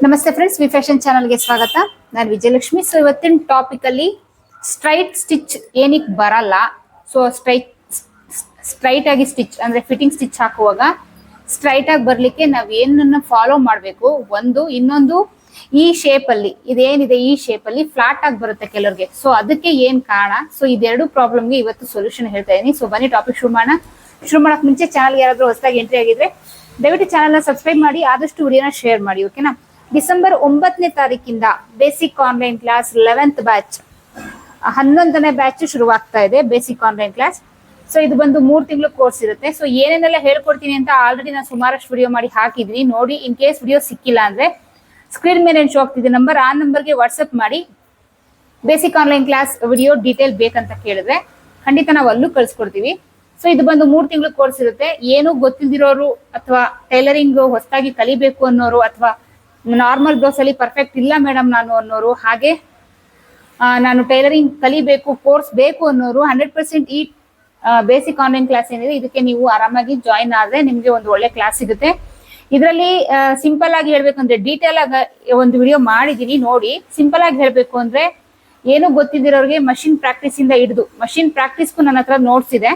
ನಮಸ್ತೆ friends, V fashion ಚಾನಲ್ಗೆ ಸ್ವಾಗತ. ನಾನು ವಿಜಯಲಕ್ಷ್ಮಿ. ಸೊ ಇವತ್ತಿನ ಟಾಪಿಕ್ ಅಲ್ಲಿ ಸ್ಟ್ರೈಟ್ ಸ್ಟಿಚ್ ಏನಕ್ಕೆ ಬರಲ್ಲ. ಸೊ ಸ್ಟ್ರೈಟ್ ಆಗಿ ಸ್ಟಿಚ್ ಅಂದ್ರೆ ಫಿಟ್ಟಿಂಗ್ ಸ್ಟಿಚ್ ಹಾಕುವಾಗ ಸ್ಟ್ರೈಟ್ ಆಗಿ ಬರ್ಲಿಕ್ಕೆ ನಾವ್ ಏನನ್ನ ಫಾಲೋ ಮಾಡಬೇಕು. ಇನ್ನೊಂದು ಈ ಶೇಪ್ ಅಲ್ಲಿ ಇದೇನಿದೆ, ಈ ಶೇಪ್ ಅಲ್ಲಿ ಫ್ಲಾಟ್ ಆಗಿ ಬರುತ್ತೆ ಕೆಲವ್ರಿಗೆ. ಸೊ ಅದಕ್ಕೆ ಏನ್ ಕಾರಣ? ಸೊ ಇದೆರಡು ಪ್ರಾಬ್ಲಮ್ಗೆ ಇವತ್ತು ಸೊಲ್ಯೂಷನ್ ಹೇಳ್ತಾ ಇದೀನಿ. ಸೊ ಬನ್ನಿ ಟಾಪಿಕ್ ಶುರು ಮಾಡಕ್ ಮುಂಚೆ ಚಾನಲ್ ಯಾರಾದ್ರೂ ಹೊಸದಾಗಿ ಎಂಟ್ರಿ ಆಗಿದ್ರೆ ದಯವಿಟ್ಟು ಚಾನಲ್ ನ ಸಬ್ಸ್ಕ್ರೈಬ್ ಮಾಡಿ, ಆದಷ್ಟು ವಿಡಿಯೋನ ಶೇರ್ ಮಾಡಿ. ಓಕೆನಾ? ಡಿಸೆಂಬರ್ 9ನೇ ತಾರೀಕಿಂದ basic online class 11th batch 11ನೇ ಬ್ಯಾಚ್ ಶುರುವಾಗ್ತಾ ಇದೆ. Basic online class. ಸೊ ಇದು ಬಂದು 3 ತಿಂಗಳು ಕೋರ್ಸ್ ಇರುತ್ತೆ. ಸೊ ಏನೇನೆಲ್ಲ ಹೇಳ್ಕೊಡ್ತೀನಿ ಅಂತ ಆಲ್ರೆಡಿ ನಾನು ಸುಮಾರಷ್ಟು ವಿಡಿಯೋ ಮಾಡಿ ಹಾಕಿದ್ವಿ, ನೋಡಿ. ಇನ್ ಕೇಸ್ ವಿಡಿಯೋ ಸಿಕ್ಕಿಲ್ಲ ಅಂದ್ರೆ ಸ್ಕ್ರೀನ್ ಮೇಲೆ ಶೋ ಆಗ್ತಿದೆ ನಂಬರ್, ಆ ನಂಬರ್ಗೆ ವಾಟ್ಸ್ಆಪ್ ಮಾಡಿ basic online class video detail ಬೇಕಂತ ಕೇಳಿದ್ರೆ ಖಂಡಿತ ನಾವು ಅಲ್ಲೂ ಕಳ್ಸಿಕೊಡ್ತೀವಿ. ಸೊ ಇದು ಬಂದು 3 ತಿಂಗಳು ಕೋರ್ಸ್ ಇರುತ್ತೆ. ಏನು ಗೊತ್ತಿಲ್ದಿರೋರು ಅಥವಾ ಟೈಲರಿಂಗ್ ಹೊಸದಾಗಿ ಕಲಿಬೇಕು ಅನ್ನೋರು, ಅಥವಾ ನಾರ್ಮಲ್ ಬ್ಲೌಸ್ ಅಲ್ಲಿ ಪರ್ಫೆಕ್ಟ್ ಇಲ್ಲ ಮೇಡಮ್ ನಾನು ಅನ್ನೋರು, ಹಾಗೆ ನಾನು ಟೈಲರಿಂಗ್ ಕಲಿಬೇಕು, ಕೋರ್ಸ್ ಬೇಕು ಅನ್ನೋರು 100% ಈ ಬೇಸಿಕ್ ಆನ್ಲೈನ್ ಕ್ಲಾಸ್ ಏನಿದೆ ಇದಕ್ಕೆ ನೀವು ಆರಾಮಾಗಿ ಜಾಯಿನ್ ಆದ್ರೆ ನಿಮ್ಗೆ ಒಂದು ಒಳ್ಳೆ ಕ್ಲಾಸ್ ಸಿಗುತ್ತೆ. ಇದರಲ್ಲಿ ಸಿಂಪಲ್ ಆಗಿ ಹೇಳ್ಬೇಕು ಅಂದ್ರೆ ಡೀಟೇಲ್ ಆಗಿ ಒಂದು ವಿಡಿಯೋ ಮಾಡಿದೀನಿ, ನೋಡಿ. ಸಿಂಪಲ್ ಆಗಿ ಹೇಳ್ಬೇಕು ಅಂದ್ರೆ ಏನು ಗೊತ್ತಿದಿರೋರಿಗೆ ಮಷಿನ್ ಪ್ರಾಕ್ಟೀಸ್ ಇಂದ ಹಿಡಿದು, ಮಷಿನ್ ಪ್ರಾಕ್ಟೀಸ್ಗೂ ನನ್ನ ಹತ್ರ ನೋಟ್ಸ್ ಇದೆ.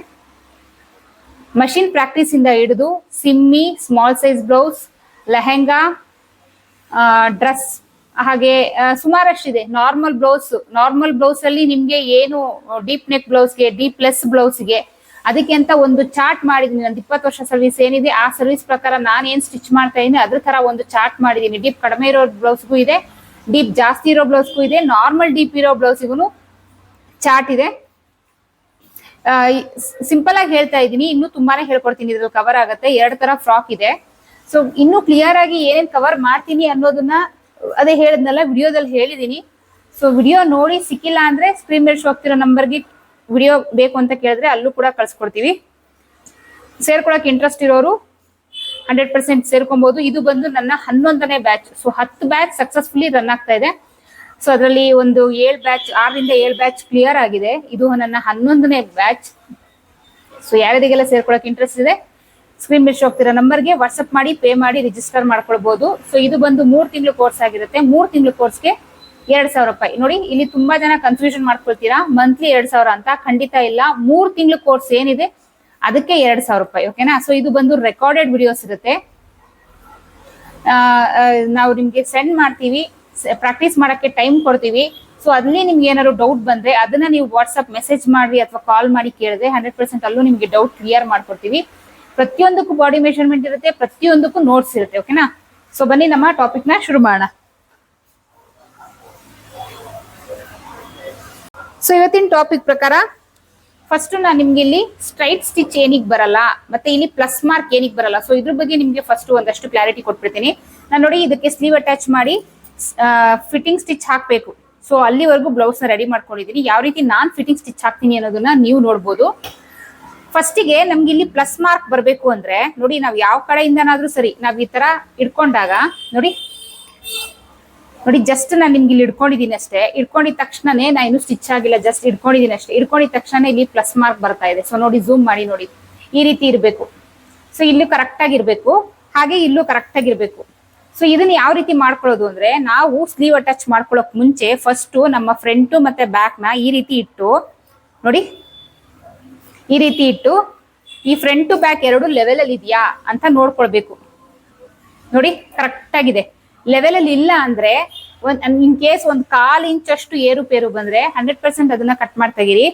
ಮಷಿನ್ ಪ್ರಾಕ್ಟೀಸ್ ಇಂದ ಹಿಡಿದು ಸಿಮ್ಮಿ, small size blouse, lehenga, dress, ಹಾಗೆ ಸುಮಾರಷ್ಟಿದೆ. ನಾರ್ಮಲ್ ಬ್ಲೌಸ್ ಅಲ್ಲಿ ನಿಮ್ಗೆ ಏನು ಡೀಪ್ ನೆಕ್ ಬ್ಲೌಸ್ಗೆ, ಡೀಪ್ ಲೆಸ್ ಬ್ಲೌಸ್ಗೆ ಅದಕ್ಕೆ ಅಂತ ಒಂದು ಚಾರ್ಟ್ ಮಾಡಿದೀನಿ. ನಂದು 20 ವರ್ಷ ಸರ್ವಿಸ್ ಏನಿದೆ ಆ ಸರ್ವಿಸ್ ಪ್ರಕಾರ ನಾನು ಏನ್ ಸ್ಟಿಚ್ ಮಾಡ್ತಾ ಇದೀನಿ ಅದ್ರ ತರ ಒಂದು ಚಾರ್ಟ್ ಮಾಡಿದೀನಿ. ಡೀಪ್ ಕಡಿಮೆ ಇರೋ ಬ್ಲೌಸ್ಗೂ ಇದೆ, ಡೀಪ್ ಜಾಸ್ತಿ ಇರೋ ಬ್ಲೌಸ್ಗೂ ಇದೆ, ನಾರ್ಮಲ್ ಡೀಪ್ ಇರೋ ಬ್ಲೌಸ್ಗೂ ಚಾರ್ಟ್ ಇದೆ. ಸಿಂಪಲ್ ಆಗಿ ಹೇಳ್ತಾ ಇದ್ದೀನಿ, ಇನ್ನೂ ತುಂಬಾನೇ ಹೇಳ್ಕೊಡ್ತೀನಿ, ಇದ್ರಲ್ಲಿ ಕವರ್ ಆಗುತ್ತೆ. 2 ತರ ಫ್ರಾಕ್ ಇದೆ. ಸೊ ಇನ್ನು ಕ್ಲಿಯರ್ ಆಗಿ ಏನೇನ್ ಕವರ್ ಮಾಡ್ತೀನಿ ಅನ್ನೋದನ್ನ ಅದೇ ಹೇಳಿದ್ನಲ್ಲ ವಿಡಿಯೋದಲ್ಲಿ ಹೇಳಿದೀನಿ. ಸೊ ವಿಡಿಯೋ ನೋಡಿ ಸಿಕ್ಕಿಲ್ಲ ಅಂದ್ರೆ ಸ್ಕ್ರೀನ್ ಮೇಲೆ ಶೋ ಆಗ್ತಿರೋ ನಂಬರ್ಗೆ ವಿಡಿಯೋ ಬೇಕು ಅಂತ ಕೇಳಿದ್ರೆ ಅಲ್ಲೂ ಕೂಡ ಕಳ್ಸಿಕೊಡ್ತೀವಿ. ಸೇರ್ಕೊಳಕ್ ಇಂಟ್ರೆಸ್ಟ್ ಇರೋರು 100% ಸೇರ್ಕೊಬಹುದು. ಇದು ಬಂದು ನನ್ನ 11ನೇ batch. So 10 batch successfully run ಆಗ್ತಾ ಇದೆ. ಸೊ ಅದರಲ್ಲಿ ಒಂದು 7 ಬ್ಯಾಚ್, 6ರಿಂದ 7 ಬ್ಯಾಚ್ ಕ್ಲಿಯರ್ ಆಗಿದೆ. ಇದು ನನ್ನ 11ನೇ ಬ್ಯಾಚ್. ಸೊ ಯಾರಿಗೆಲ್ಲ ಸೇರ್ಕೊಳಕ್ ಇಂಟ್ರೆಸ್ಟ್ ಇದೆ ಸ್ಕ್ರೀನ್ ಮೇಲೆ ಶೋ ಆಗ್ತಿರೋ ನಂಬರ್ಗೆ ವಾಟ್ಸ್ಆಪ್ ಮಾಡಿ, ಪೇ ಮಾಡಿ ರಿಜಿಸ್ಟರ್ ಮಾಡ್ಕೊಳ್ಬಹುದು. ಸೊ ಇದು ಬಂದು 3 ತಿಂಗಳು ಕೋರ್ಸ್ ಆಗಿರುತ್ತೆ. 3 ತಿಂಗಳು ಕೋರ್ಸ್ಗೆ 2,000 ರೂಪಾಯಿ. ನೋಡಿ, ಇಲ್ಲಿ ತುಂಬಾ ಜನ ಕನ್ಫ್ಯೂಷನ್ ಮಾಡ್ಕೊಳ್ತೀರಾ, ಮಂತ್ಲಿ 2,000 ಅಂತ. ಖಂಡಿತ ಇಲ್ಲ, 3 ತಿಂಗಳು ಕೋರ್ಸ್ ಏನಿದೆ ಅದಕ್ಕೆ 2,000 ರೂಪಾಯಿ. ಓಕೆನಾ? ಸೊ ಇದು ಬಂದು ರೆಕಾರ್ಡೆಡ್ ವಿಡಿಯೋಸ್ ಇರುತ್ತೆ. ನಾವು ನಿಮ್ಗೆ ಸೆಂಡ್ ಮಾಡ್ತೀವಿ, ಪ್ರಾಕ್ಟೀಸ್ ಮಾಡಕ್ಕೆ ಟೈಮ್ ಕೊಡ್ತೀವಿ. ಸೊ ಅಲ್ಲಿ ನಿಮ್ಗೆ ಏನಾದ್ರು ಡೌಟ್ ಬಂದ್ರೆ ಅದನ್ನ ನೀವು ವಾಟ್ಸ್ಆಪ್ ಮೆಸೇಜ್ ಮಾಡಿ ಅಥವಾ ಕಾಲ್ ಮಾಡಿ ಕೇಳಿದ್ರೆ 100% ಅಲ್ಲೂ ನಿಮ್ಗೆ ಡೌಟ್ ಕ್ಲಿಯರ್ ಮಾಡ್ಕೊಡ್ತೀವಿ. ಪ್ರತಿಯೊಂದಕ್ಕೂ ಬಾಡಿ ಮೆಷರ್ಮೆಂಟ್ ಇರುತ್ತೆ, ಪ್ರತಿಯೊಂದಕ್ಕೂ ನೋಟ್ಸ್ ಇರುತ್ತೆ. ಓಕೆನಾ? ಸೊ ಬನ್ನಿ ನಮ್ಮ ಟಾಪಿಕ್ ನ ಶುರು ಮಾಡೋಣ. ಸೊ ಇವತ್ತಿನ ಟಾಪಿಕ್ ಪ್ರಕಾರ ಫಸ್ಟ್ ನಾನು ನಿಮ್ಗೆ ಇಲ್ಲಿ ಸ್ಟ್ರೈಟ್ ಸ್ಟಿಚ್ ಏನಿಗೆ ಬರಲ್ಲ, ಮತ್ತೆ ಇಲ್ಲಿ ಪ್ಲಸ್ ಮಾರ್ಕ್ ಏನಿಗೆ ಬರಲ್ಲ, ಸೊ ಇದ್ರ ಬಗ್ಗೆ ನಿಮ್ಗೆ ಫಸ್ಟ್ ಒಂದಷ್ಟು ಕ್ಲಾರಿಟಿ ಕೊಟ್ಬಿಡ್ತೀನಿ. ನಾನು ನೋಡಿ ಇದಕ್ಕೆ ಸ್ಲೀವ್ ಅಟ್ಯಾಚ್ ಮಾಡಿ ಫಿಟ್ಟಿಂಗ್ ಸ್ಟಿಚ್ ಹಾಕ್ಬೇಕು. ಸೊ ಅಲ್ಲಿವರೆಗೂ ಬ್ಲೌಸ್ ನ ರೆಡಿ ಮಾಡ್ಕೊಂಡಿದ್ದೀನಿ. ಯಾವ ರೀತಿ ನಾನ್ ಫಿಟ್ಟಿಂಗ್ ಸ್ಟಿಚ್ ಹಾಕ್ತೀನಿ ಅನ್ನೋದನ್ನ ನೀವು ನೋಡ್ಬೋದು. ಫಸ್ಟಿಗೆ ನಮ್ಗೆ ಇಲ್ಲಿ ಪ್ಲಸ್ ಮಾರ್ಕ್ ಬರಬೇಕು ಅಂದ್ರೆ ನೋಡಿ, ನಾವ್ ಯಾವ ಕಡೆಯಿಂದನಾದ್ರೂ ಸರಿ ನಾವ್ ಈ ತರ ಇಟ್ಕೊಂಡಾಗ ನೋಡಿ ಜಸ್ಟ್ ನಾನು ನಿಮ್ಗೆ ಇಲ್ಲಿ ಇಟ್ಕೊಂಡಿದ್ದೀನಿ ಅಷ್ಟೇ. ಇಟ್ಕೊಂಡಿದ ತಕ್ಷಣನೇ ನಾ ಇನ್ನು ಸ್ಟಿಚ್ ಆಗಿಲ್ಲ, ಜಸ್ಟ್ ಇಟ್ಕೊಂಡಿದ್ದೀನಿ ಅಷ್ಟೇ. ಇಟ್ಕೊಂಡಿದ ತಕ್ಷಣ ಇಲ್ಲಿ ಪ್ಲಸ್ ಮಾರ್ಕ್ ಬರ್ತಾ ಇದೆ. ಸೊ ನೋಡಿ, ಝೂಮ್ ಮಾಡಿ ನೋಡಿ, ಈ ರೀತಿ ಇರ್ಬೇಕು. ಸೊ ಇಲ್ಲೂ ಕರೆಕ್ಟ್ ಆಗಿರ್ಬೇಕು, ಹಾಗೆ ಇಲ್ಲೂ ಕರೆಕ್ಟ್ ಆಗಿರ್ಬೇಕು. ಸೊ ಇದನ್ನ ಯಾವ ರೀತಿ ಮಾಡ್ಕೊಳ್ಳೋದು ಅಂದ್ರೆ, ನಾವು ಸ್ಲೀವ್ ಅಟ್ಯಾಚ್ ಮಾಡ್ಕೊಳ್ಳೋಕ್ ಮುಂಚೆ ಫಸ್ಟ್ ನಮ್ಮ ಫ್ರಂಟ್ ಮತ್ತೆ ಬ್ಯಾಕ್ ನ ಈ ರೀತಿ ಇಟ್ಟು ನೋಡಿ, ಈ ರೀತಿ ಇಟ್ಟು ಈ ಫ್ರಂಟ್ ಟು ಬ್ಯಾಕ್ ಎರಡು ಲೆವೆಲ್ ಅಲ್ಲಿ ಇದೆಯಾ ಅಂತ ನೋಡ್ಕೊಳ್ಬೇಕು. ನೋಡಿ ಕರೆಕ್ಟ್ ಆಗಿದೆ. ಲೆವೆಲ್ ಅಲ್ಲಿ ಇಲ್ಲ ಅಂದ್ರೆ ಇನ್ ಕೇಸ್ 1/4 ಇಂಚಷ್ಟು ಏರುಪೇರು ಬಂದ್ರೆ 100% ಅದನ್ನ ಕಟ್ ಮಾಡಿ ತೆಗೀರಿ.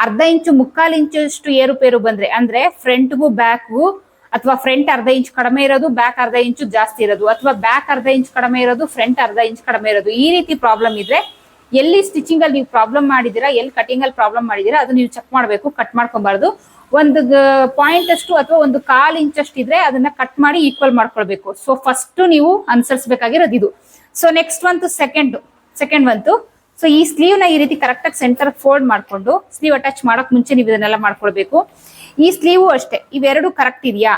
1/2 ಇಂಚು 3/4 ಇಂಚಷ್ಟು ಏರುಪೇರು ಬಂದ್ರೆ ಅಂದ್ರೆ ಫ್ರಂಟ್ಗೂ ಬ್ಯಾಕ್ಗೂ, ಅಥವಾ ಫ್ರಂಟ್ 1/2 ಇಂಚ್ ಕಡಿಮೆ ಇರೋದು, ಬ್ಯಾಕ್ 1/2 ಇಂಚು ಜಾಸ್ತಿ ಇರೋದು, ಅಥವಾ ಬ್ಯಾಕ್ 1/2 ಇಂಚ್ ಕಡಿಮೆ ಇರೋದು, ಫ್ರಂಟ್ 1/2 ಇಂಚ್ ಕಡಿಮೆ ಇರೋದು, ಈ ರೀತಿ ಪ್ರಾಬ್ಲಮ್ ಇದ್ರೆ ಎಲ್ಲಿ ಸ್ಟಿಚಿಂಗ್ ಅಲ್ಲಿ ನೀವು ಪ್ರಾಬ್ಲಮ್ ಮಾಡಿದೀರಾ, ಎಲ್ಲಿ ಕಟಿಂಗ್ ಅಲ್ಲಿ ಪ್ರಾಬ್ಲಮ್ ಮಾಡಿದೀರಾ ಅದು ನೀವು ಚೆಕ್ ಮಾಡ್ಬೇಕು. ಕಟ್ ಮಾಡ್ಕೊಬಾರ್ದು. 1 ಪಾಯಿಂಟ್ ಅಷ್ಟು ಅಥವಾ 1/4 ಇಂಚಷ್ಟು ಇದ್ರೆ ಅದನ್ನ ಕಟ್ ಮಾಡಿ ಈಕ್ವಲ್ ಮಾಡ್ಕೊಳ್ಬೇಕು. ಸೊ ಫಸ್ಟ್ ನೀವು ಅನುಸರಿಸಬೇಕಾಗಿರೋದು ಇದು. ಸೊ ನೆಕ್ಸ್ಟ್ ಸೆಕೆಂಡ್ ಬಂತು. ಸೊ ಈ ಸ್ಲೀವ್ ನ ಈ ರೀತಿ ಕರೆಕ್ಟ್ ಆಗಿ ಸೆಂಟರ್ ಫೋಲ್ಡ್ ಮಾಡ್ಕೊಂಡು ಸ್ಲೀವ್ ಅಟ್ಯಾಚ್ ಮಾಡಕ್ ಮುಂಚೆ ನೀವು ಇದನ್ನೆಲ್ಲ ಮಾಡ್ಕೊಳ್ಬೇಕು. ಈ ಸ್ಲೀವ್ ಅಷ್ಟೇ, ಇವೆರಡು ಕರೆಕ್ಟ್ ಇದೆಯಾ?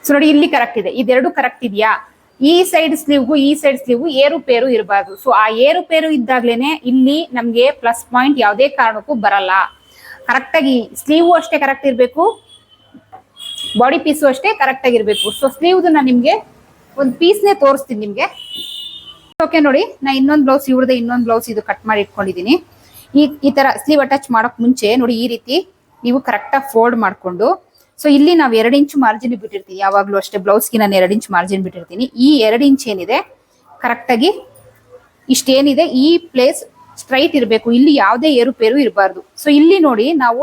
ಸೊ ನೋಡಿ, ಇಲ್ಲಿ ಕರೆಕ್ಟ್ ಇದೆ, ಇದೆರಡು ಕರೆಕ್ಟ್ ಇದೆಯಾ? ಈ ಸೈಡ್ ಸ್ಲೀವ್ಗೂ ಈ ಸೈಡ್ ಸ್ಲೀವ್ಗೂ ಏರುಪೇರು ಇರಬಾರ್ದು. ಸೊ ಆ ಏರುಪೇರು ಇದ್ದಾಗ್ಲೇನೆ ಇಲ್ಲಿ ನಮ್ಗೆ ಪ್ಲಸ್ ಪಾಯಿಂಟ್ ಯಾವುದೇ ಕಾರಣಕ್ಕೂ ಬರಲ್ಲ. ಕರೆಕ್ಟ್ ಆಗಿ ಸ್ಲೀವ್ ಅಷ್ಟೇ ಕರೆಕ್ಟ್ ಇರ್ಬೇಕು, ಬಾಡಿ ಪೀಸು ಅಷ್ಟೇ ಕರೆಕ್ಟ್ ಆಗಿರ್ಬೇಕು. ಸೊ ಸ್ಲೀವ್ ನಾನು ನಿಮ್ಗೆ ಒಂದು ಪೀಸ್ನೇ ತೋರಿಸ್ತೀನಿ ನಿಮ್ಗೆ. ಓಕೆ ನೋಡಿ, ನಾ ಇನ್ನೊಂದು ಬ್ಲೌಸ್ ಇವ್ರದ್ದು ಇನ್ನೊಂದು ಬ್ಲೌಸ್ ಇದು ಕಟ್ ಮಾಡಿ ಇಟ್ಕೊಂಡಿದೀನಿ. ಈ ತರ ಸ್ಲೀವ್ ಅಟ್ಯಾಚ್ ಮಾಡಕ್ ಮುಂಚೆ ನೋಡಿ ಈ ರೀತಿ ನೀವು ಕರೆಕ್ಟಾಗಿ ಫೋಲ್ಡ್ ಮಾಡ್ಕೊಂಡು, ಸೊ ಇಲ್ಲಿ ನಾವು 2 ಇಂಚ್ ಮಾರ್ಜಿನ್ ಬಿಟ್ಟಿರ್ತೀನಿ. ಯಾವಾಗ್ಲೂ ಅಷ್ಟೇ ಬ್ಲೌಸ್ಗೆ ನಾನು 2 ಇಂಚ್ ಮಾರ್ಜಿನ್ ಬಿಟ್ಟಿರ್ತೀನಿ. ಈ 2 ಇಂಚ್ ಏನಿದೆ ಕರೆಕ್ಟಾಗಿ ಇಷ್ಟೇನಿದೆ ಈ ಪ್ಲೇಸ್ ಸ್ಟ್ರೈಟ್ ಇರಬೇಕು. ಇಲ್ಲಿ ಯಾವುದೇ ಏರುಪೇರು ಇರಬಾರ್ದು. ಸೊ ಇಲ್ಲಿ ನೋಡಿ ನಾವು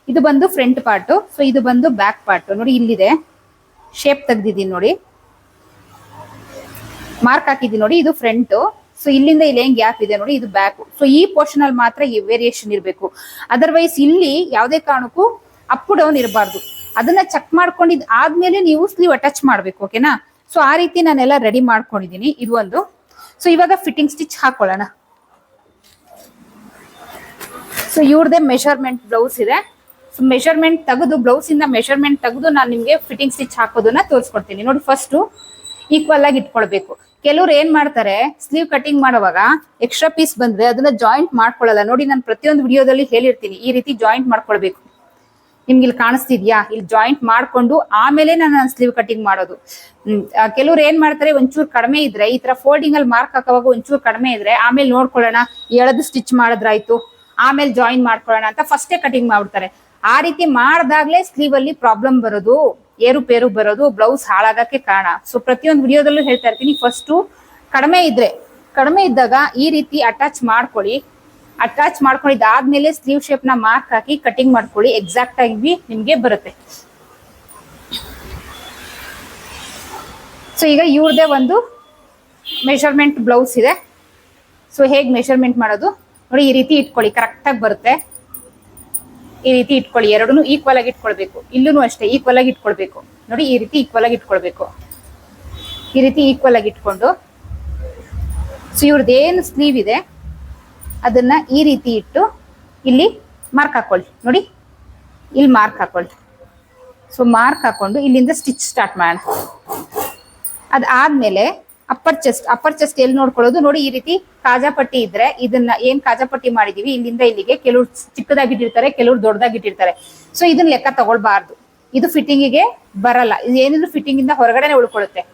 ಇದು ಬಂದು ಫ್ರಂಟ್ ಪಾರ್ಟ್, ಸೊ ಇದು ಬಂದು ಬ್ಯಾಕ್ ಪಾರ್ಟ್. ನೋಡಿ ಇಲ್ಲಿದೆ ಶೇಪ್ ತೆಗ್ದಿದ್ದೀನಿ ನೋಡಿ, ಮಾರ್ಕ್ ಹಾಕಿದ್ದೀನಿ ನೋಡಿ, ಇದು ಫ್ರಂಟ್. ಸೊ ಇಲ್ಲಿಂದ ಇಲ್ಲಿ ಹೆಂಗ್ ಗ್ಯಾಪ್ ಇದೆ ನೋಡಿ, ಇದು ಬ್ಯಾಕ್. ಸೊ ಈ ಪೋರ್ಷನ್ ಅಲ್ಲಿ ಮಾತ್ರ ಈ ವೇರಿಯೇಷನ್ ಇರಬೇಕು. ಅದರ್ವೈಸ್ ಇಲ್ಲಿ ಯಾವುದೇ ಕಾರಣಕ್ಕೂ ಅಪ್ ಡೌನ್ ಇರಬಾರ್ದು. ಅದನ್ನ ಚೆಕ್ ಮಾಡ್ಕೊಂಡಿದ್ ಆದ್ಮೇಲೆ ನೀವು ಸ್ಲೀವ್ ಅಟ್ಯಾಚ್ ಮಾಡ್ಬೇಕು. ಓಕೆನಾ? ಸೊ ಆ ರೀತಿ ನಾನೆಲ್ಲ ರೆಡಿ ಮಾಡ್ಕೊಂಡಿದೀನಿ. ಇದು ಒಂದು. ಸೊ ಇವಾಗ ಫಿಟ್ಟಿಂಗ್ ಸ್ಟಿಚ್ ಹಾಕೊಳ್ಳೋಣ. ಸೊ ಇವ್ರದೇ ಮೆಷರ್ಮೆಂಟ್ ಬ್ಲೌಸ್ ಇದೆ. ಸೊ ಮೆಷರ್ಮೆಂಟ್ ತೆಗೆದು, ಬ್ಲೌಸ್ ಇಂದ ಮೆಷರ್ಮೆಂಟ್ ತೆಗೆದು ನಾನು ನಿಮ್ಗೆ ಫಿಟ್ಟಿಂಗ್ ಸ್ಟಿಚ್ ಹಾಕೋದನ್ನ ತೋರಿಸ್ಕೊಡ್ತೀನಿ. ನೋಡಿ, ಫಸ್ಟ್ ಈಕ್ವಲ್ ಆಗಿ ಇಟ್ಕೊಳ್ಬೇಕು. ಕೆಲವ್ರು ಏನ್ ಮಾಡ್ತಾರೆ, ಸ್ಲೀವ್ ಕಟಿಂಗ್ ಮಾಡುವಾಗ ಎಕ್ಸ್ಟ್ರಾ ಪೀಸ್ ಬಂದ್ರೆ ಅದನ್ನ ಜಾಯಿಂಟ್ ಮಾಡ್ಕೊಳ್ಳಲ್ಲ. ನೋಡಿ, ನಾನು ಪ್ರತಿಯೊಂದು ವಿಡಿಯೋದಲ್ಲಿ ಹೇಳಿರ್ತೀನಿ ಈ ರೀತಿ ಜಾಯಿಂಟ್ ಮಾಡ್ಕೊಳ್ಬೇಕು. ನಿಮ್ಗೆ ಇಲ್ಲಿ ಕಾಣಿಸ್ತಿದ್ಯಾ? ಇಲ್ಲಿ ಜಾಯಿಂಟ್ ಮಾಡ್ಕೊಂಡು ಆಮೇಲೆ ನಾನು ಸ್ಲೀವ್ ಕಟಿಂಗ್ ಮಾಡೋದು. ಕೆಲವ್ರು ಏನ್ ಮಾಡ್ತಾರೆ, ಒಂಚೂರು ಕಡಿಮೆ ಇದ್ರೆ ಈ ತರ ಫೋಲ್ಡಿಂಗ್ ಅಲ್ಲಿ ಮಾರ್ಕ್ ಹಾಕುವಾಗ ಒಂಚೂರು ಕಡಿಮೆ ಇದ್ರೆ ಆಮೇಲೆ ನೋಡ್ಕೊಳ್ಳೋಣ, ಎಳೆದು ಸ್ಟಿಚ್ ಮಾಡಿದ್ರಾಯ್ತು, ಆಮೇಲೆ ಜಾಯಿನ್ ಮಾಡ್ಕೊಳ್ಳೋಣ ಅಂತ ಫಸ್ಟೇ ಕಟಿಂಗ್ ಮಾಡ್ಬಿಡ್ತಾರೆ. ಆ ರೀತಿ ಮಾಡ್ದಾಗ್ಲೇ ಸ್ಲೀವ್ ಅಲ್ಲಿ ಪ್ರಾಬ್ಲಮ್ ಬರೋದು, ಏರುಪೇರು ಬರೋದು, ಬ್ಲೌಸ್ ಹಾಳಾಗಕ್ಕೆ ಕಾರಣ. ಸೊ ಪ್ರತಿಯೊಂದು ವಿಡಿಯೋದಲ್ಲೂ ಹೇಳ್ತಾ ಇರ್ತೀನಿ, ಫಸ್ಟು ಕಡಿಮೆ ಇದ್ದಾಗ ಈ ರೀತಿ ಅಟ್ಯಾಚ್ ಮಾಡ್ಕೊಳ್ಳಿ. ಅಟ್ಯಾಚ್ ಮಾಡ್ಕೊಂಡಿದ್ದಾದ್ಮೇಲೆ ಸ್ಲೀವ್ ಶೇಪ್ ನ ಮಾರ್ಕ್ ಹಾಕಿ ಕಟಿಂಗ್ ಮಾಡ್ಕೊಳ್ಳಿ. ಎಕ್ಸಾಕ್ಟ್ ಆಗಿ ನಿಮ್ಗೆ ಬರುತ್ತೆ. ಸೊ ಈಗ ಇವ್ರದೇ ಒಂದು ಮೆಷರ್ಮೆಂಟ್ ಬ್ಲೌಸ್ ಇದೆ. ಸೊ ಹೇಗ್ ಮೆಷರ್ಮೆಂಟ್ ಮಾಡೋದು ನೋಡಿ, ಈ ರೀತಿ ಇಟ್ಕೊಳ್ಳಿ, ಕರೆಕ್ಟ್ ಆಗಿ ಬರುತ್ತೆ. ಈ ರೀತಿ ಇಟ್ಕೊಳ್ಳಿ, ಎರಡೂ ಈಕ್ವಲ್ ಆಗಿ ಇಟ್ಕೊಳ್ಬೇಕು. ಇಲ್ಲೂ ಅಷ್ಟೇ ಈಕ್ವಲ್ ಆಗಿ ಇಟ್ಕೊಳ್ಬೇಕು. ನೋಡಿ, ಈ ರೀತಿ ಈಕ್ವಲ್ ಆಗಿ ಇಟ್ಕೊಳ್ಬೇಕು. ಈ ರೀತಿ ಈಕ್ವಲ್ ಆಗಿ ಇಟ್ಕೊಂಡು, ಸೊ ಇವ್ರದ್ದೇನು ಸ್ಲೀವ್ ಇದೆ ಅದನ್ನ ಈ ರೀತಿ ಇಟ್ಟು ಇಲ್ಲಿ ಮಾರ್ಕ್ ಹಾಕೊಳ್ಳಿ. ನೋಡಿ, ಇಲ್ಲಿ ಮಾರ್ಕ್ ಹಾಕೊಳ್ಳಿ. ಸೊ ಮಾರ್ಕ್ ಹಾಕೊಂಡು ಇಲ್ಲಿಂದ ಸ್ಟಿಚ್ ಸ್ಟಾರ್ಟ್ ಮಾಡೋಣ. ಅದಾದ್ಮೇಲೆ ಅಪ್ಪರ್ ಚೆಸ್ಟ್ ಎಲ್ಲಿ ನೋಡ್ಕೊಳ್ಳೋದು ನೋಡಿ, ಈ ರೀತಿ ಕಾಜಾಪಟ್ಟಿ ಇದ್ರೆ ಇದನ್ನ ಏನ್ ಕಾಜಾಪಟ್ಟಿ ಮಾಡಿದೀವಿ ಇಲ್ಲಿಂದ ಇಲ್ಲಿಗೆ ಕೆಲವ್ರು ಚಿಕ್ಕದಾಗಿಟ್ಟಿರ್ತಾರೆ, ಕೆಲವ್ರು ದೊಡ್ಡದಾಗಿಟ್ಟಿರ್ತಾರೆ. ಸೊ ಇದನ್ನ ಲೆಕ್ಕ ತಗೊಳ್ಬಾರ್ದು, ಇದು ಫಿಟ್ಟಿಂಗಿಗೆ ಬರಲ್ಲ. ಇದು ಏನಿದ್ರು ಫಿಟ್ಟಿಂಗ್ ಇಂದ ಹೊರಗಡೆನೆ ಉಳ್ಕೊಳ್ಳುತ್ತೆ.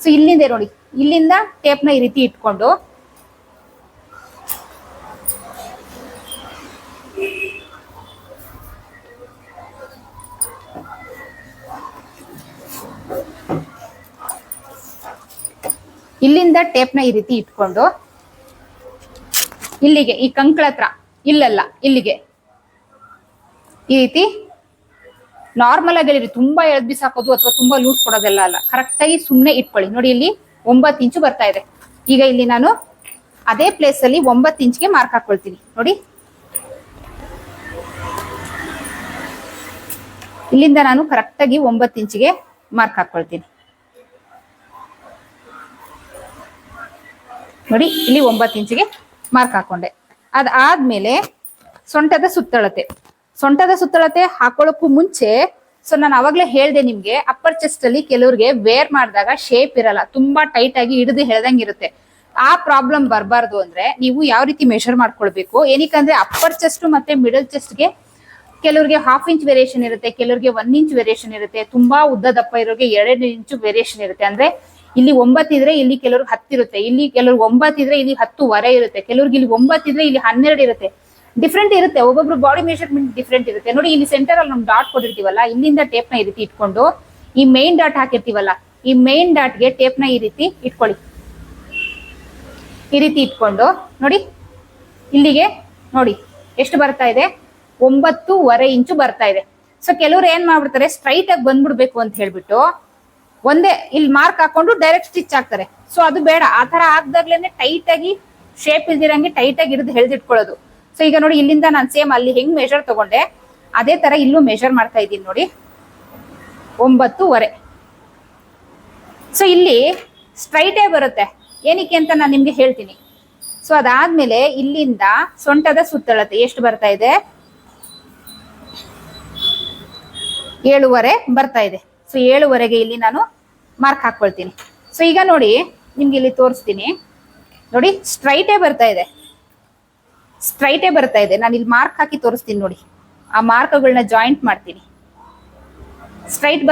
ಸೊ ಇಲ್ಲಿಂದ ನೋಡಿ, ಇಲ್ಲಿಂದ ಟೇಪ್ನ ಈ ರೀತಿ ಇಟ್ಕೊಂಡು ಇಲ್ಲಿಂದ ಟೇಪ್ನ ಈ ರೀತಿ ಇಟ್ಕೊಂಡು ಇಲ್ಲಿಗೆ ಈ ಕಂಕಳ ಹತ್ರ, ಇಲ್ಲಲ್ಲ ಇಲ್ಲಿಗೆ ಈ ರೀತಿ ನಾರ್ಮಲ್ ಆಗಿ ಹೇಳಿರಿ, ತುಂಬಾ ಎಳ್ದ್ ಬಿಸಾಕೋದು ಅಥವಾ ತುಂಬಾ ಲೂಸ್ ಕೊಡೋದೆಲ್ಲ ಅಲ್ಲ, ಕರೆಕ್ಟ್ ಆಗಿ ಸುಮ್ನೆ ಇಟ್ಕೊಳ್ಳಿ. ನೋಡಿ, ಇಲ್ಲಿ 9 ಇಂಚು ಬರ್ತಾ ಇದೆ. ಈಗ ಇಲ್ಲಿ ನಾನು ಅದೇ ಪ್ಲೇಸ್ ಅಲ್ಲಿ 9 ಇಂಚ್ಗೆ ಮಾರ್ಕ್ ಹಾಕೊಳ್ತೀನಿ. ನೋಡಿ, ಇಲ್ಲಿಂದ ನಾನು ಕರೆಕ್ಟ್ ಆಗಿ 9 ಇಂಚಿಗೆ ಮಾರ್ಕ್ ಹಾಕೊಳ್ತೀನಿ. ನೋಡಿ, ಇಲ್ಲಿ 9 ಇಂಚಿಗೆ ಮಾರ್ಕ್ ಹಾಕೊಂಡೆ. ಅದಾದ್ಮೇಲೆ ಸೊಂಟದ ಸುತ್ತಳತೆ ಹಾಕೊಳ್ಳೋಕ್ಕೂ ಮುಂಚೆ, ಸೊ ನಾನು ಅವಾಗ್ಲೇ ಹೇಳ್ದೆ ನಿಮ್ಗೆ, ಅಪ್ಪರ್ ಚೆಸ್ಟ್ ಅಲ್ಲಿ ಕೆಲವ್ರಿಗೆ ವೇರ್ ಮಾಡಿದಾಗ ಶೇಪ್ ಇರಲ್ಲ, ತುಂಬಾ ಟೈಟ್ ಆಗಿ ಹಿಡಿದು ಹೇಳ್ದಂಗಿರುತ್ತೆ. ಆ ಪ್ರಾಬ್ಲಮ್ ಬರಬಾರ್ದು ಅಂದ್ರೆ ನೀವು ಯಾವ ರೀತಿ ಮೆಷರ್ ಮಾಡ್ಕೊಳ್ಬೇಕು, ಏನಕ್ಕಂದ್ರೆ ಅಪ್ಪರ್ ಚೆಸ್ಟ್ ಮತ್ತೆ ಮಿಡಲ್ ಚೆಸ್ಟ್ಗೆ ಕೆಲವ್ರಿಗೆ 1/2 ಇಂಚ್ ವೇರಿಯೇಷನ್ ಇರುತ್ತೆ, ಕೆಲವ್ರಿಗೆ 1 ಇಂಚ್ ವೇರಿಯೇಷನ್ ಇರುತ್ತೆ, ತುಂಬಾ ಉದ್ದ ದಪ್ಪ ಇರೋರಿಗೆ 2 ಇಂಚು ವೇರಿಯೇಷನ್ ಇರುತ್ತೆ. ಅಂದ್ರೆ ಇಲ್ಲಿ 9 ಇದ್ರೆ ಇಲ್ಲಿ ಕೆಲವ್ರಿಗೆ 10 ಇರುತ್ತೆ, ಇಲ್ಲಿ ಕೆಲವ್ರಿಗೆ 9 ಇದ್ರೆ ಇಲ್ಲಿ 10.25 ಇರುತ್ತೆ, ಕೆಲವ್ರಿಗೆ ಇಲ್ಲಿ 9 ಇದ್ರೆ ಇಲ್ಲಿ 12 ಇರುತ್ತೆ. ಡಿಫ್ರೆಂಟ್ ಇರುತ್ತೆ, ಒಬ್ಬೊಬ್ರು ಬಾಡಿ ಮೆಷರ್ಮೆಂಟ್ ಡಿಫ್ರೆಂಟ್ ಇರುತ್ತೆ. ನೋಡಿ, ಇಲ್ಲಿ ಸೆಂಟರ್ ಅಲ್ಲಿ ನಾವು ಡಾಟ್ ಕೊಟ್ಟಿರ್ತೀವಲ್ಲ, ಇಲ್ಲಿಂದ ಟೇಪ್ ನ ಈ ರೀತಿ ಇಟ್ಕೊಂಡು ಈ ಮೇನ್ ಡಾಟ್ ಹಾಕಿರ್ತೀವಲ್ಲ, ಈ ಮೇನ್ ಡಾಟ್ಗೆ ಟೇಪ್ ನ ಈ ರೀತಿ ಇಟ್ಕೊಳ್ಳಿ. ಈ ರೀತಿ ಇಟ್ಕೊಂಡು ನೋಡಿ, ಇಲ್ಲಿಗೆ ನೋಡಿ ಎಷ್ಟು ಬರ್ತಾ ಇದೆ, 9.25 ಇಂಚು ಬರ್ತಾ ಇದೆ. ಸೊ ಕೆಲವ್ರು ಏನ್ ಮಾಡ್ಬಿಡ್ತಾರೆ, ಸ್ಟ್ರೈಟ್ ಆಗಿ ಬಂದ್ಬಿಡ್ಬೇಕು ಅಂತ ಹೇಳ್ಬಿಟ್ಟು ಒಂದೇ ಇಲ್ಲಿ ಮಾರ್ಕ್ ಹಾಕೊಂಡು ಡೈರೆಕ್ಟ್ ಸ್ಟಿಚ್ ಹಾಕ್ತಾರೆ. ಸೊ ಅದು ಬೇಡ. ಆ ತರ ಹಾಕ್ದಾಗ್ಲೇನೆ ಟೈಟ್ ಆಗಿ ಶೇಪ್ ಇಲ್ದಿರಂಗೆ ಟೈಟ್ ಆಗಿ ಹಿಡಿದು ಎಳ್ದಿಟ್ಕೊಳ್ಳೋದು. ಸೊ ಈಗ ನೋಡಿ, ಇಲ್ಲಿಂದ ನಾನು ಸೇಮ್ ಅಲ್ಲಿ ಹೆಂಗ್ ಮೆಷರ್ ತಗೊಂಡೆ ಅದೇ ತರ ಇಲ್ಲೂ ಮೆಷರ್ ಮಾಡ್ತಾ ಇದ್ದೀನಿ. ನೋಡಿ, 9.25. ಸೊ ಇಲ್ಲಿ ಸ್ಟ್ರೈಟೇ ಬರುತ್ತೆ. ಏನಕ್ಕೆ ಅಂತ ನಾನು ನಿಮ್ಗೆ ಹೇಳ್ತೀನಿ. ಸೊ ಅದಾದ್ಮೇಲೆ ಇಲ್ಲಿಂದ ಸೊಂಟದ ಸುತ್ತಳತೆ ಎಷ್ಟು ಬರ್ತಾ ಇದೆ, 7.5 ಬರ್ತಾ ಇದೆ. ಸೊ 7.5ಗೆ ಇಲ್ಲಿ ನಾನು ಮಾರ್ಕ್ ಹಾಕೊಳ್ತೀನಿ. ಸೊ ಈಗ ನೋಡಿ, ನಿಮ್ಗೆ ಇಲ್ಲಿ ತೋರಿಸ್ತೀನಿ. ನೋಡಿ, ಸ್ಟ್ರೈಟೇ ಬರ್ತಾ ಇದೆ. ನಾನು ಇಲ್ಲಿ ಮಾರ್ಕ್ ಹಾಕಿ ತೋರಿಸ್ತೀನಿ. ನೋಡಿ, ಆ ಮಾರ್ಕ್ಗಳನ್ನ ಜಾಯಿಂಟ್ ಮಾಡ್ತೀನಿ. ಸ್ಟ್ರೈಟ್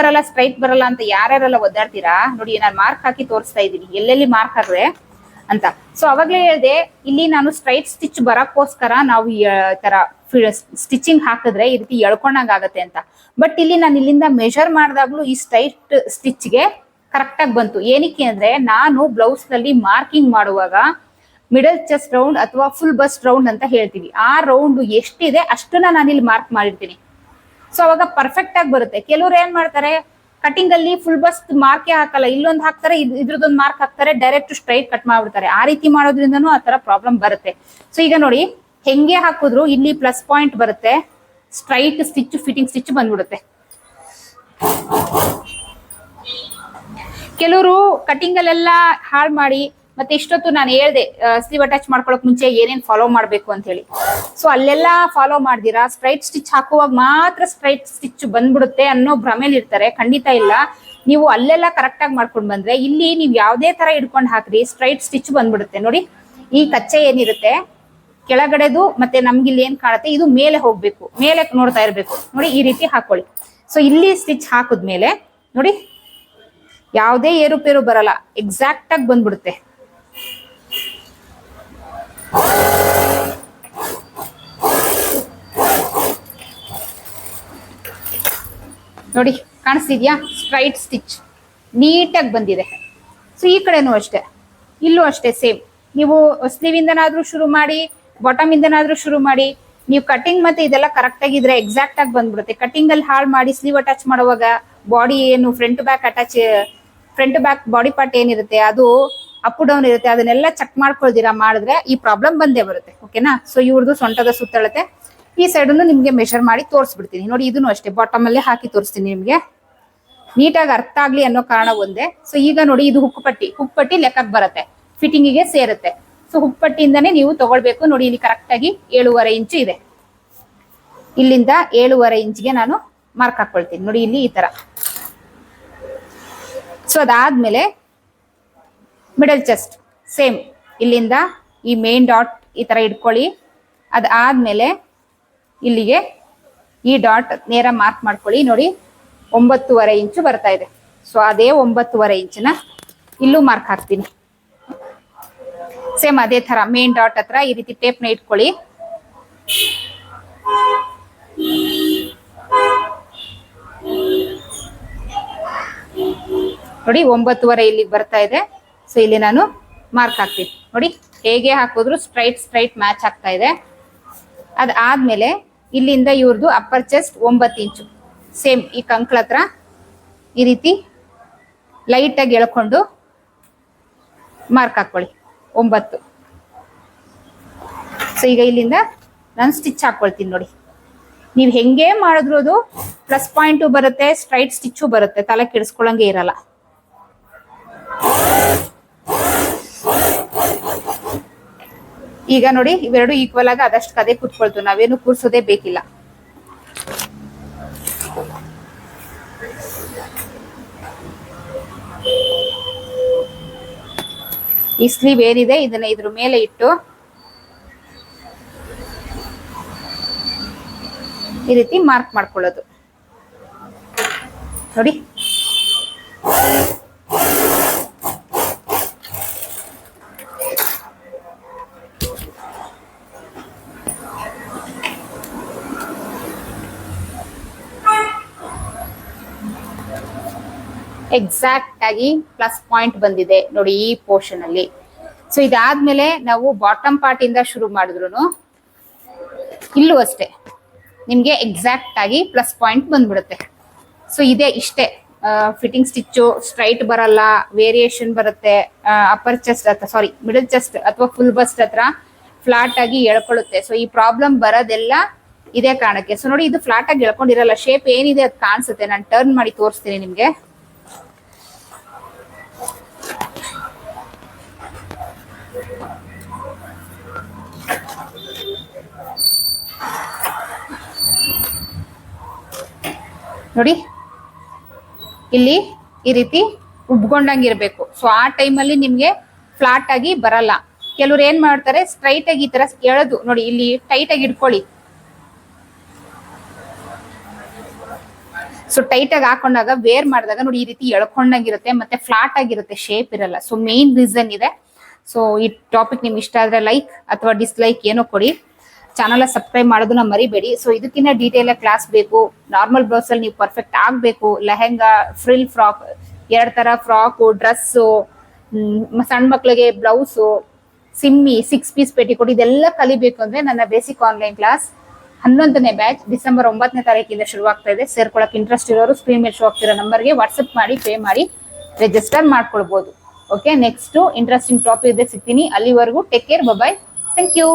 ಬರಲ್ಲ ಅಂತ ಯಾರ್ಯಾರೆಲ್ಲ ಒದ್ದಾಡ್ತೀರಾ ನೋಡಿ, ನಾನು ಮಾರ್ಕ್ ಹಾಕಿ ತೋರಿಸ್ತಾ ಇದ್ದೀನಿ ಎಲ್ಲೆಲ್ಲಿ ಮಾರ್ಕ್ ಹಾಕ್ರೆ ಅಂತ. ಸೊ ಅವಾಗ್ಲೇ ಹೇಳಿದೆ, ಇಲ್ಲಿ ನಾನು ಸ್ಟ್ರೈಟ್ ಸ್ಟಿಚ್ ಬರಕ್ಕೋಸ್ಕರ ನಾವು ಈ ತರ ಸ್ಟಿಚಿಂಗ್ ಹಾಕಿದ್ರೆ ಈ ರೀತಿ ಎಳ್ಕೊಂಡಂಗ ಆಗತ್ತೆ ಅಂತ. ಬಟ್ ಇಲ್ಲಿ ನಾನು ಇಲ್ಲಿಂದ ಮೆಷರ್ ಮಾಡಿದಾಗ್ಲೂ ಈ ಸ್ಟ್ರೈಟ್ ಸ್ಟಿಚ್ಗೆ ಕರೆಕ್ಟ್ ಆಗಿ ಬಂತು. ಏನಕ್ಕೆ ಅಂದ್ರೆ ನಾನು ಬ್ಲೌಸ್ ನಲ್ಲಿ ಮಾರ್ಕಿಂಗ್ ಮಾಡುವಾಗ ಮಿಡಲ್ ಚೆಸ್ಟ್ ರೌಂಡ್ ಅಥವಾ ಫುಲ್ ಬಸ್ಟ್ ರೌಂಡ್ ಅಂತ ಹೇಳ್ತೀವಿ. ಆ ರೌಂಡ್ ಎಷ್ಟಿದೆ ಅಷ್ಟನ್ನ ನಾನು ಇಲ್ಲಿ ಮಾರ್ಕ್ ಮಾಡಿರ್ತೀನಿ. ಸೊ ಅವಾಗ ಪರ್ಫೆಕ್ಟ್ ಆಗಿ ಬರುತ್ತೆ. ಕೆಲವ್ರು ಏನ್ ಮಾಡ್ತಾರೆ, ಕಟಿಂಗ್ ಅಲ್ಲಿ ಫುಲ್ ಬಸ್ಟ್ ಮಾರ್ಕೆ ಹಾಕಲ್ಲ, ಇಲ್ಲೊಂದು ಹಾಕ್ತಾರೆ, ಇದ್ರದೊಂದು ಮಾರ್ಕ್ ಹಾಕ್ತಾರೆ, ಡೈರೆಕ್ಟ್ ಸ್ಟ್ರೈಟ್ ಕಟ್ ಮಾಡ್ಬಿಡ್ತಾರೆ. ಆ ರೀತಿ ಮಾಡೋದ್ರಿಂದನೂ ಆ ತರ ಪ್ರಾಬ್ಲಮ್ ಬರುತ್ತೆ. ಸೊ ಈಗ ನೋಡಿ, ಹೆಂಗೆ ಹಾಕಿದ್ರು ಇಲ್ಲಿ ಪ್ಲಸ್ ಪಾಯಿಂಟ್ ಬರುತ್ತೆ, ಸ್ಟ್ರೈಟ್ ಸ್ಟಿಚ್ ಫಿಟ್ಟಿಂಗ್ ಸ್ಟಿಚ್ ಬಂದ್ಬಿಡುತ್ತೆ. ಕೆಲವರು ಕಟಿಂಗ್ ಅಲ್ಲೆಲ್ಲ ಹಾಳು ಮಾಡಿ ಮತ್ತೆ ಇಷ್ಟೊತ್ತು ನಾನು ಹೇಳ್ದೆ ಸ್ಲೀವ್ ಅಟ್ಯಾಚ್ ಮಾಡ್ಕೊಳಕ್ ಮುಂಚೆ ಏನೇನ್ ಫಾಲೋ ಮಾಡ್ಬೇಕು ಅಂತ ಹೇಳಿ. ಸೊ ಅಲ್ಲೆಲ್ಲ ಫಾಲೋ ಮಾಡ್ದಿರಾ ಸ್ಟ್ರೈಟ್ ಸ್ಟಿಚ್ ಹಾಕುವಾಗ ಮಾತ್ರ ಸ್ಟ್ರೈಟ್ ಸ್ಟಿಚ್ ಬಂದ್ಬಿಡುತ್ತೆ ಅನ್ನೋ ಭ್ರಮೇಲಿ ಇರ್ತಾರೆ. ಖಂಡಿತ ಇಲ್ಲ. ನೀವು ಅಲ್ಲೆಲ್ಲ ಕರೆಕ್ಟ್ ಆಗಿ ಮಾಡ್ಕೊಂಡ್ ಬಂದ್ರೆ ಇಲ್ಲಿ ನೀವು ಯಾವ್ದೇ ತರ ಇಟ್ಕೊಂಡು ಹಾಕ್ರಿ ಸ್ಟ್ರೈಟ್ ಸ್ಟಿಚ್ ಬಂದ್ಬಿಡುತ್ತೆ. ನೋಡಿ, ಈ ಕಚ್ಚೆ ಏನಿರುತ್ತೆ ಕೆಳಗಡೆದು ಮತ್ತೆ ನಮ್ಗೆ ಇಲ್ಲಿ ಏನ್ ಕಾಣುತ್ತೆ ಇದು ಮೇಲೆ ಹೋಗ್ಬೇಕು, ಮೇಲೆ ನೋಡ್ತಾ ಇರ್ಬೇಕು. ನೋಡಿ ಈ ರೀತಿ ಹಾಕೊಳ್ಳಿ. ಸೊ ಇಲ್ಲಿ ಸ್ಟಿಚ್ ಹಾಕಿದ್ಮೇಲೆ ನೋಡಿ ಯಾವುದೇ ಏರುಪೇರು ಬರಲ್ಲ, ಎಕ್ಸಾಕ್ಟ್ ಆಗಿ ಬಂದ್ಬಿಡುತ್ತೆ. ನೋಡಿ ಕಾಣಿಸ್ತಿದ್ಯಾ, ಸ್ಟ್ರೈಟ್ ಸ್ಟಿಚ್ ನೀಟಾಗಿ ಬಂದಿದೆ. ಸೊ ಈ ಕಡೆನೂ ಅಷ್ಟೇ, ಇಲ್ಲೂ ಅಷ್ಟೇ ಸೇಮ್. ನೀವು ಸ್ಲೀವ್ ಇಂದನಾದ್ರೂ ಶುರು ಮಾಡಿ, ಬಾಟಮ್ ಇಂದನಾದ್ರೂ ಶುರು ಮಾಡಿ, ನೀವು ಕಟಿಂಗ್ ಮತ್ತೆ ಇದೆಲ್ಲ ಕರೆಕ್ಟ್ ಆಗಿದ್ರೆ ಎಕ್ಸಾಕ್ಟ್ ಆಗಿ ಬಂದ್ಬಿಡುತ್ತೆ. ಕಟಿಂಗ್ ಅಲ್ಲಿ ಹಾಳು ಮಾಡಿ ಸ್ಲೀವ್ ಅಟ್ಯಾಚ್ ಮಾಡುವಾಗ ಬಾಡಿ ಏನು ಫ್ರಂಟ್ ಬ್ಯಾಕ್ ಬಾಡಿ ಪಾರ್ಟ್ ಏನಿರುತ್ತೆ ಅದು ಅಪ್ ಡೌನ್ ಇರುತ್ತೆ, ಅದನ್ನೆಲ್ಲ ಚೆಕ್ ಮಾಡ್ಕೊಳ್ದಿರಾ ಮಾಡಿದ್ರೆ ಈ ಪ್ರಾಬ್ಲಮ್ ಬಂದೇ ಬರುತ್ತೆ. ಓಕೆನಾ. ಸೊ ಇವ್ರದ್ದು ಸೊಂಟದ ಸುತ್ತಳತೆ ಈ ಸೈಡನ್ನು ನಿಮ್ಗೆ ಮೆಷರ್ ಮಾಡಿ ತೋರಿಸ್ಬಿಡ್ತೀನಿ. ನೋಡಿ ಇದನ್ನು ಅಷ್ಟೇ ಬಾಟಮ್ ಅಲ್ಲೇ ಹಾಕಿ ತೋರಿಸ್ತೀನಿ ನಿಮ್ಗೆ, ನೀಟಾಗಿ ಅರ್ಥ ಆಗ್ಲಿ ಅನ್ನೋ ಕಾರಣ ಒಂದೇ. ಸೊ ಈಗ ನೋಡಿ ಇದು ಹುಕ್ ಪಟ್ಟಿ ಲೆಕ್ಕಕ್ಕೆ ಬರುತ್ತೆ, ಫಿಟ್ಟಿಂಗಿಗೆ ಸೇರುತ್ತೆ. ಸೊ ಹುಕ್ ಪಟ್ಟಿಯಿಂದಾನೇ ನೀವು ತಗೊಳ್ಬೇಕು. ನೋಡಿ ಇಲ್ಲಿ ಕರೆಕ್ಟ್ ಆಗಿ 7.5 ಇಂಚು ಇದೆ. ಇಲ್ಲಿಂದ 7.5 ಇಂಚ್ಗೆ ನಾನು ಮಾರ್ಕ್ ಹಾಕೊಳ್ತೀನಿ. ನೋಡಿ ಇಲ್ಲಿ ಈ ತರ. ಸೊ ಅದಾದ್ಮೇಲೆ ಮಿಡಲ್ ಚೆಸ್ಟ್ ಸೇಮ್, ಇಲ್ಲಿಂದ ಈ ಮೇನ್ ಡಾಟ್ ಈ ತರ ಇಟ್ಕೊಳ್ಳಿ. ಅದಾದ್ಮೇಲೆ ಇಲ್ಲಿಗೆ ಈ ಡಾಟ್ ನೇರ ಮಾರ್ಕ್ ಮಾಡ್ಕೊಳ್ಳಿ. ನೋಡಿ 9.5 ಇಂಚು ಬರ್ತಾ ಇದೆ. ಸೊ ಅದೇ 9.5 ಇಂಚಿನ ಇಲ್ಲೂ ಮಾರ್ಕ್ ಹಾಕ್ತೀನಿ. ಸೇಮ್ ಅದೇ ತರ ಮೇನ್ ಡಾಟ್ ಹತ್ರ ಈ ರೀತಿ ಟೇಪ್ನ ಇಟ್ಕೊಳ್ಳಿ. ನೋಡಿ 9.5 ಇಲ್ಲಿಗೆ ಬರ್ತಾ ಇದೆ. ಸೊ ಇಲ್ಲಿ ನಾನು ಮಾರ್ಕ್ ಹಾಕ್ತೀನಿ. ನೋಡಿ ಹೇಗೆ ಹಾಕಿದ್ರು ಸ್ಟ್ರೈಟ್ ಮ್ಯಾಚ್ ಆಗ್ತಾ ಇದೆ. ಅದಾದ್ಮೇಲೆ ಇಲ್ಲಿಂದ ಇವ್ರದ್ದು ಅಪ್ಪರ್ ಚೆಸ್ಟ್ 9 ಇಂಚು ಸೇಮ್ ಈ ಕಂಕ್ಳ ಹತ್ರ ಈ ರೀತಿ ಲೈಟ್ ಆಗಿ ಎಳ್ಕೊಂಡು ಮಾರ್ಕ್ ಹಾಕೊಳ್ಳಿ 9. ಸೊ ಈಗ ಇಲ್ಲಿಂದ ನಾನು ಸ್ಟಿಚ್ ಹಾಕೊಳ್ತೀನಿ. ನೋಡಿ ನೀವು ಹೆಂಗೆ ಮಾಡಿದ್ರು ಅದು ಪ್ಲಸ್ ಪಾಯಿಂಟು ಬರುತ್ತೆ, ಸ್ಟ್ರೈಟ್ ಸ್ಟಿಚ್ಚು ಬರುತ್ತೆ, ತಲೆ ಕೆಡಿಸ್ಕೊಳ್ಳಂಗೆ ಇರಲ್ಲ. ಈಗ ನೋಡಿ ಇವೆರಡು ಈಕ್ವಲ್ ಆಗಿ ಅದಷ್ಟು ಕದೆ ಕೂತ್ಕೊಳ್ತು, ನಾವೇನು ಕೂರ್ಸೋದೇ ಬೇಕಿಲ್ಲ. ಈ ಸ್ಲೀವ್ ಏನಿದೆ ಇದನ್ನ ಇದ್ರ ಮೇಲೆ ಇಟ್ಟು ಈ ರೀತಿ ಮಾರ್ಕ್ ಮಾಡ್ಕೊಳ್ಳೋದು. ನೋಡಿ ಎಕ್ಸಾಕ್ಟ್ ಆಗಿ ಪ್ಲಸ್ ಪಾಯಿಂಟ್ ಬಂದಿದೆ ನೋಡಿ ಈ ಪೋರ್ಷನ್ ಅಲ್ಲಿ. ಸೊ ಇದಾದ್ಮೇಲೆ ನಾವು ಬಾಟಮ್ ಪಾರ್ಟ್ ಇಂದ ಶುರು ಮಾಡಿದ್ರು ಇಲ್ಲೂ ಅಷ್ಟೇ ನಿಮ್ಗೆ ಎಕ್ಸಾಕ್ಟ್ ಆಗಿ ಪ್ಲಸ್ ಪಾಯಿಂಟ್ ಬಂದ್ಬಿಡುತ್ತೆ. ಸೊ ಇದೇ ಇಷ್ಟೇ ಫಿಟ್ಟಿಂಗ್ ಸ್ಟಿಚ್ಚು, ಸ್ಟ್ರೈಟ್ ಬರಲ್ಲ, ವೇರಿಯೇಷನ್ ಬರುತ್ತೆ. ಅಪ್ಪರ್ ಚೆಸ್ಟ್ ಮಿಡಲ್ ಚೆಸ್ಟ್ ಅಥವಾ ಫುಲ್ ಬಸ್ಟ್ ಹತ್ರ ಫ್ಲಾಟ್ ಆಗಿ ಎಳ್ಕೊಳ್ಳುತ್ತೆ. ಸೊ ಈ ಪ್ರಾಬ್ಲಮ್ ಬರೋದೆಲ್ಲ ಇದೇ ಕಾರಣಕ್ಕೆ. ಸೊ ನೋಡಿ ಇದು ಫ್ಲಾಟ್ ಆಗಿ ಎಳ್ಕೊಂಡಿರಲ್ಲ, ಶೇಪ್ ಏನಿದೆ ಅದು ಕಾಣಿಸುತ್ತೆ. ನಾನು ಟರ್ನ್ ಮಾಡಿ ತೋರಿಸ್ತೀನಿ ನಿಮ್ಗೆ. ನೋಡಿ ಇಲ್ಲಿ ಈ ರೀತಿ ಉಬ್ಕೊಂಡಂಗಿರ್ಬೇಕು. ಸೊ ಆ ಟೈಮಲ್ಲಿ ನಿಮ್ಗೆ ಫ್ಲಾಟ್ ಆಗಿ ಬರಲ್ಲ. ಕೆಲವ್ರು ಏನ್ ಮಾಡ್ತಾರೆ ಸ್ಟ್ರೈಟ್ ಆಗಿ ಈ ತರ ಎಳೆದು ನೋಡಿ ಇಲ್ಲಿ ಟೈಟ್ ಆಗಿ ಇಟ್ಕೊಳ್ಳಿ. ಸೊ ಟೈಟ್ ಆಗಿ ಹಾಕೊಂಡಾಗ ವೇರ್ ಮಾಡಿದಾಗ ನೋಡಿ ಈ ರೀತಿ ಎಳ್ಕೊಂಡಾಗಿರುತ್ತೆ ಮತ್ತೆ ಫ್ಲಾಟ್ ಆಗಿರುತ್ತೆ, ಶೇಪ್ ಇರಲ್ಲ. ಸೊ ಮೇನ್ ರೀಸನ್ ಇದೆ. ಸೊ ಈ ಟಾಪಿಕ್ ನಿಮ್ಗೆ ಇಷ್ಟ ಆದ್ರೆ ಲೈಕ್ ಅಥವಾ ಡಿಸ್ಲೈಕ್ ಏನೋ ಕೊಡಿ. ಚಾನಲ್ ಸಬ್ಸ್ಕ್ರೈಬ್ ಮಾಡೋದನ್ನ ಮರಿಬೇಡಿ. ಸೊ ಇದಕ್ಕಿಂತ ಡೀಟೇಲ್ ಕ್ಲಾಸ್ ಬೇಕು, ನಾರ್ಮಲ್ ಬ್ಲೌಸ್ ಅಲ್ಲಿ ನೀವು ಪರ್ಫೆಕ್ಟ್ ಆಗ್ಬೇಕು, ಲೆಹೆಂಗಾ, ಫ್ರಿಲ್ ಫ್ರಾಕ್, 2 ತರ ಫ್ರಾಕು, ಡ್ರೆಸ್ಸು, ಸಣ್ಣ ಮಕ್ಳಿಗೆ ಬ್ಲೌಸು, ಸಿಮ್ಮಿ, 6 ಪೀಸ್ ಪೆಟಿಕೋಟ್ ಇದೆಲ್ಲ ಕಲಿಬೇಕು ಅಂದ್ರೆ ನನ್ನ ಬೇಸಿಕ್ ಆನ್ಲೈನ್ ಕ್ಲಾಸ್ 11ನೇ ಬ್ಯಾಚ್ ಡಿಸೆಂಬರ್ 9ನೇ ತಾರೀಕಿಂದ ಶುರುವಾಗ್ತಾ ಇದೆ. ಸೇರ್ಕೊಳಕ್ ಇಂಟ್ರೆಸ್ಟ್ ಇರೋರು ಸ್ಕ್ರೀನ್ ಮೇಲೆ ಶೋ ಆಗ್ತಿರೋ ನಂಬರ್ಗೆ ವಾಟ್ಸ್ಆಪ್ ಮಾಡಿ ಪೇ ಮಾಡಿ ರಿಜಿಸ್ಟರ್ ಮಾಡ್ಕೊಳ್ಬಹುದು. ಓಕೆ, ನೆಕ್ಸ್ಟ್ ಇಂಟ್ರೆಸ್ಟಿಂಗ್ ಟಾಪಿಕ್ ಇದೆ ಸಿಗ್ತೀನಿ. ಅಲ್ಲಿವರೆಗೂ take care, bye, thank you.